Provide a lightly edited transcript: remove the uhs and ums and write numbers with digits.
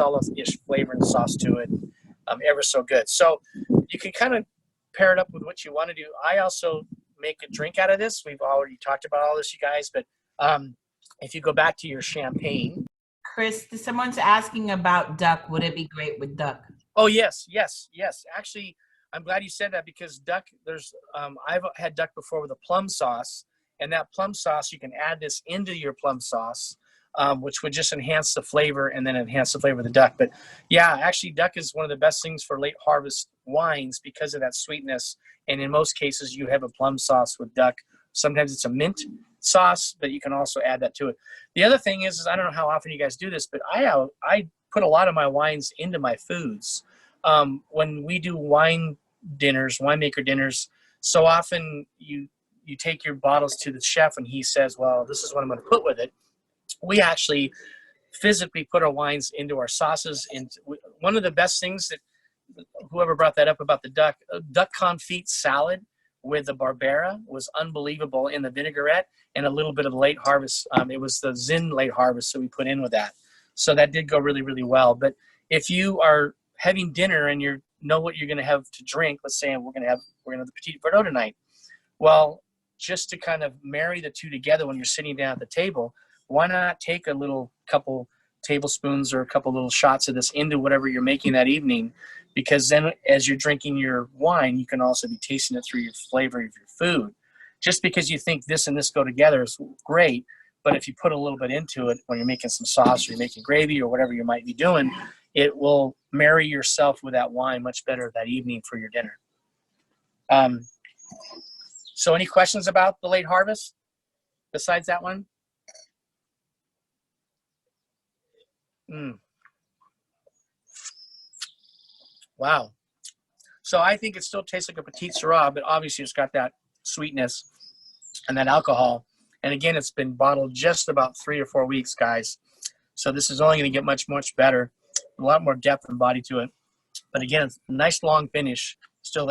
Marsala-ish flavor and sauce to it. Ever so good. So you can kind of pair it up with what you want to do. I also make a drink out of this. We've already talked about all this, you guys, but if you go back to your champagne. Chris, someone's asking about duck. Would it be great with duck? Oh, yes. Actually, I'm glad you said that, because duck, I've had duck before with a plum sauce, and that plum sauce, you can add this into your plum sauce, which would just enhance the flavor and then enhance the flavor of the duck. But yeah, actually duck is one of the best things for late harvest wines because of that sweetness. And in most cases you have a plum sauce with duck. Sometimes it's a mint sauce, but you can also add that to it. The other thing is I don't know how often you guys do this, but I put a lot of my wines into my foods. When we do winemaker dinners, so often you take your bottles to the chef and he says, well, this is what I'm going to put with it. We actually physically put our wines into our sauces. And one of the best things that whoever brought that up about the duck confit salad with the Barbera was unbelievable in the vinaigrette and a little bit of the late harvest. It was the Zin late harvest, so we put in with that. So that did go really, really well. But if you are having dinner and you know what you're going to have to drink, let's say we're going to have the Petit Verdot tonight. Well, just to kind of marry the two together when you're sitting down at the table, why not take a couple tablespoons or a couple little shots of this into whatever you're making that evening, because then as you're drinking your wine, you can also be tasting it through your flavor of your food. Just because you think this and this go together is great, but if you put a little bit into it when you're making some sauce or you're making gravy or whatever you might be doing, it will marry yourself with that wine much better that evening for your dinner. So any questions about the late harvest besides that one? Wow. So I think it still tastes like a Petite Sirah, but obviously it's got that sweetness and that alcohol. And again, it's been bottled just about 3 or 4 weeks, guys. So this is only going to get much, much better. A lot more depth and body to it. But again, it's a nice long finish still there.